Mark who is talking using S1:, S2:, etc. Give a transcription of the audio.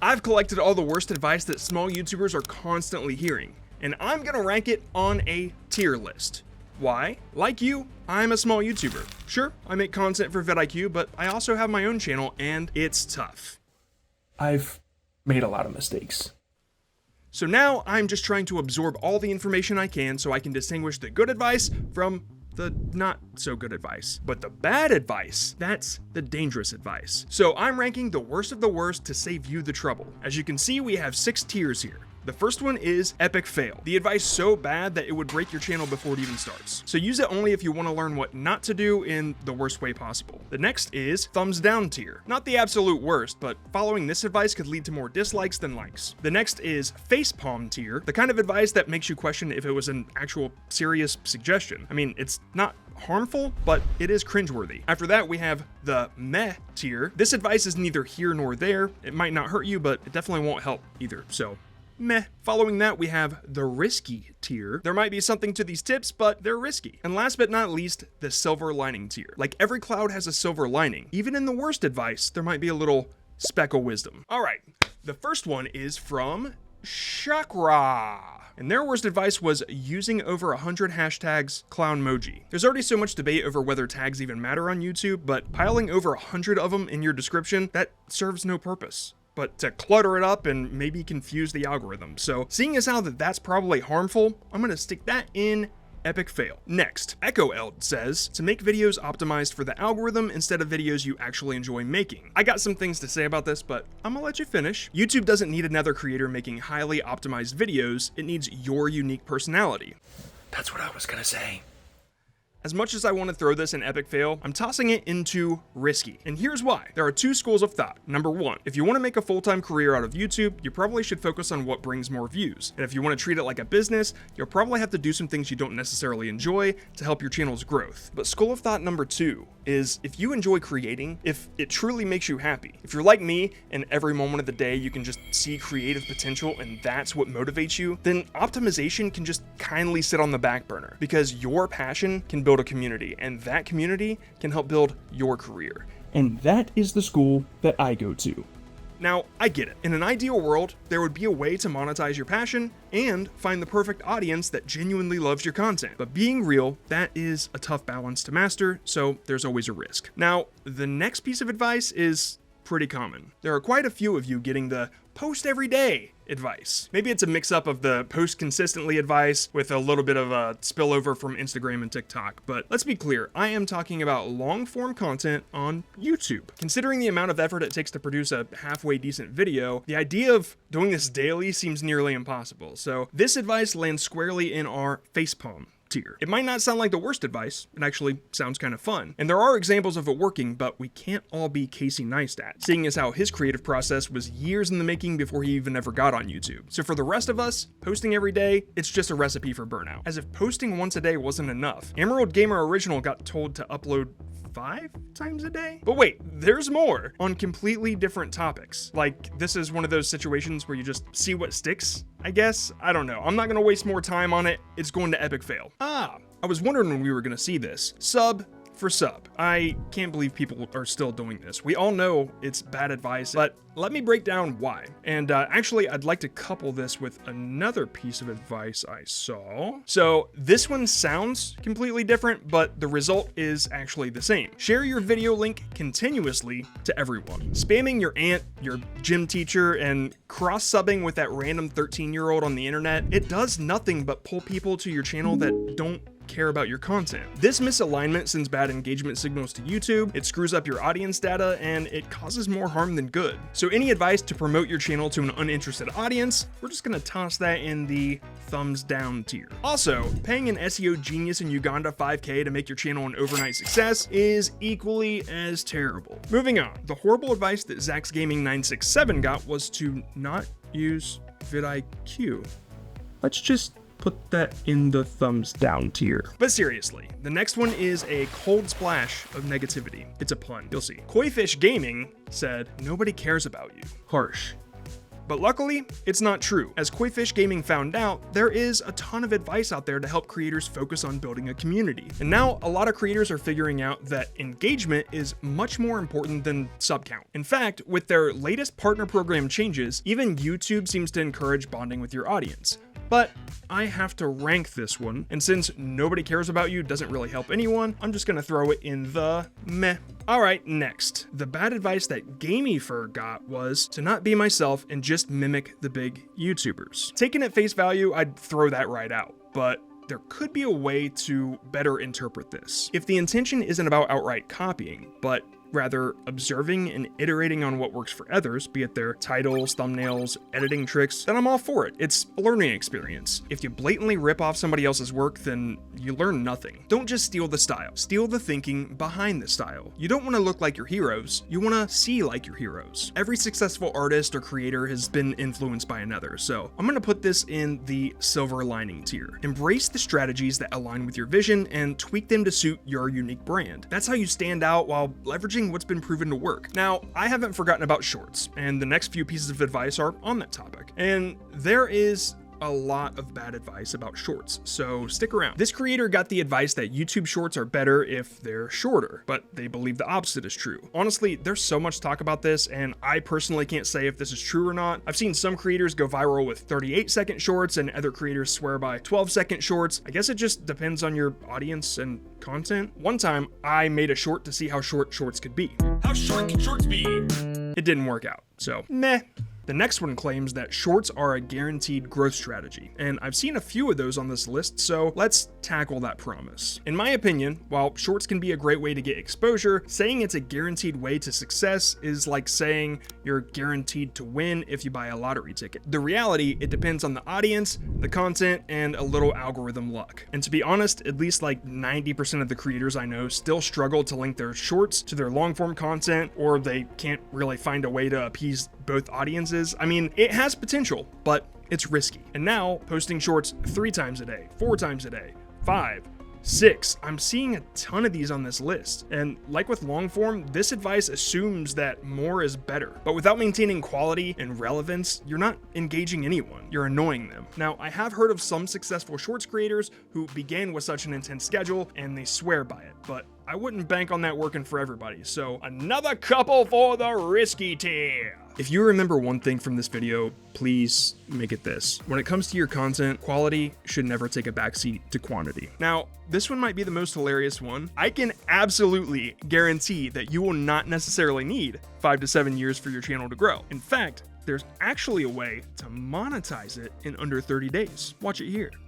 S1: I've collected all the worst advice that small YouTubers are constantly hearing, and I'm gonna rank it on a tier list. Why? Like you, I'm a small YouTuber. Sure, I make content for vidIQ, but I also have my own channel, and it's tough.
S2: I've made a lot of mistakes.
S1: So now I'm just trying to absorb all the information I can so I can distinguish the good advice from the not so good advice. But the bad advice, that's the dangerous advice. So I'm ranking the worst of the worst to save you the trouble. As you can see, we have 6 tiers here. The first one is epic fail. The advice so bad that it would break your channel before it even starts. So use it only if you want to learn what not to do in the worst way possible. The next is thumbs down tier. Not the absolute worst, but following this advice could lead to more dislikes than likes. The next is facepalm tier, the kind of advice that makes you question if it was an actual serious suggestion. I mean, it's not harmful, but it is cringeworthy. After that, we have the meh tier. This advice is neither here nor there. It might not hurt you, but it definitely won't help either. So meh. Following that, we have the risky tier. There might be something to these tips, but they're risky. And last but not least, the silver lining tier. Like every cloud has a silver lining. Even in the worst advice, there might be a little speck of wisdom. All right, the first one is from Chakra. And their worst advice was using over 100 hashtags clownmoji. There's already so much debate over whether tags even matter on YouTube, but piling over 100 of them in your description, that serves no purpose but to clutter it up and maybe confuse the algorithm. So seeing as how that's probably harmful, I'm gonna stick that in epic fail. Next, Echo Eld says to make videos optimized for the algorithm instead of videos you actually enjoy making. I got some things to say about this, but I'm gonna let you finish. YouTube doesn't need another creator making highly optimized videos. It needs your unique personality.
S2: That's what I was gonna say.
S1: As much as I want to throw this in epic fail, I'm tossing it into risky. And here's why. There are 2 schools of thought. Number 1, if you want to make a full-time career out of YouTube, you probably should focus on what brings more views. And if you want to treat it like a business, you'll probably have to do some things you don't necessarily enjoy to help your channel's growth. But school of thought number 2 is if you enjoy creating, if it truly makes you happy, if you're like me and every moment of the day you can just see creative potential and that's what motivates you, then optimization can just kindly sit on the back burner because your passion can build a community and that community can help build your career.
S2: And that is the school that I go to.
S1: Now, I get it. In an ideal world, there would be a way to monetize your passion and find the perfect audience that genuinely loves your content. But being real, that is a tough balance to master, so there's always a risk. Now, the next piece of advice is pretty common. There are quite a few of you getting the post every day advice. Maybe it's a mix-up of the post consistently advice with a little bit of a spillover from Instagram and TikTok, but let's be clear, I am talking about long-form content on YouTube. Considering the amount of effort it takes to produce a halfway decent video, the idea of doing this daily seems nearly impossible, so this advice lands squarely in our facepalm tier. It might not sound like the worst advice, it actually sounds kind of fun. And there are examples of it working, but we can't all be Casey Neistat, seeing as how his creative process was years in the making before he even ever got on YouTube. So for the rest of us, posting every day, it's just a recipe for burnout. As if posting once a day wasn't enough. Emerald Gamer Original got told to upload 5 times a day? But wait, there's more on completely different topics. Like, this is one of those situations where you just see what sticks, I guess? I don't know. I'm not gonna waste more time on it. It's going to epic fail. I was wondering when we were gonna see this. Sub for sub. I can't believe people are still doing this. We all know it's bad advice, but let me break down why. And actually, I'd like to couple this with another piece of advice I saw. So this one sounds completely different, but the result is actually the same. Share your video link continuously to everyone. Spamming your aunt, your gym teacher, and cross-subbing with that random 13-year-old on the internet, it does nothing but pull people to your channel that don't care about your content. This misalignment sends bad engagement signals to YouTube, it screws up your audience data, and it causes more harm than good. So any advice to promote your channel to an uninterested audience, we're just gonna toss that in the thumbs down tier. Also, paying an SEO genius in Uganda $5K to make your channel an overnight success is equally as terrible. Moving on, the horrible advice that Zax Gaming 967 got was to not use vidIQ. Let's just put that in the thumbs down tier. But seriously, the next one is a cold splash of negativity. It's a pun, you'll see. Koifish Gaming said, "Nobody cares about you." Harsh. But luckily, it's not true. As Koifish Gaming found out, there is a ton of advice out there to help creators focus on building a community. And now a lot of creators are figuring out that engagement is much more important than sub count. In fact, with their latest partner program changes, even YouTube seems to encourage bonding with your audience. But I have to rank this one, and since nobody cares about you doesn't really help anyone, I'm just gonna throw it in the meh. Alright, next. The bad advice that Gameyfer got was to not be myself and just mimic the big YouTubers. Taken at face value, I'd throw that right out, but there could be a way to better interpret this. If the intention isn't about outright copying, but rather observing and iterating on what works for others, be it their titles, thumbnails, editing tricks, then I'm all for it. It's a learning experience. If you blatantly rip off somebody else's work, then you learn nothing. Don't just steal the style, steal the thinking behind the style. You don't want to look like your heroes, you want to see like your heroes. Every successful artist or creator has been influenced by another, so I'm going to put this in the silver lining tier. Embrace the strategies that align with your vision and tweak them to suit your unique brand. That's how you stand out while leveraging what's been proven to work. Now, I haven't forgotten about shorts, and the next few pieces of advice are on that topic. And there is a lot of bad advice about shorts, so stick around. This creator got the advice that YouTube shorts are better if they're shorter, but they believe the opposite is true. Honestly, there's so much talk about this, and I personally can't say if this is true or not. I've seen some creators go viral with 38-second shorts, and other creators swear by 12-second shorts. I guess it just depends on your audience and content. One time, I made a short to see how short shorts could be. How short can shorts be? It didn't work out, so meh. The next one claims that shorts are a guaranteed growth strategy, and I've seen a few of those on this list, so let's tackle that promise. In my opinion, while shorts can be a great way to get exposure, saying it's a guaranteed way to success is like saying you're guaranteed to win if you buy a lottery ticket. The reality, it depends on the audience, the content, and a little algorithm luck. And to be honest, at least like 90% of the creators I know still struggle to link their shorts to their long form content, or they can't really find a way to appease both audiences. I mean, it has potential, but it's risky. And now, posting shorts 3 times a day, 4 times a day, 5, 6. I'm seeing a ton of these on this list. And like with long form, this advice assumes that more is better. But without maintaining quality and relevance, you're not engaging anyone, you're annoying them. Now, I have heard of some successful shorts creators who began with such an intense schedule and they swear by it, but I wouldn't bank on that working for everybody. So another couple for the risky tier. If you remember one thing from this video, please make it this. When it comes to your content, quality should never take a backseat to quantity. Now, this one might be the most hilarious one. I can absolutely guarantee that you will not necessarily need 5 to 7 years for your channel to grow. In fact, there's actually a way to monetize it in under 30 days. Watch it here.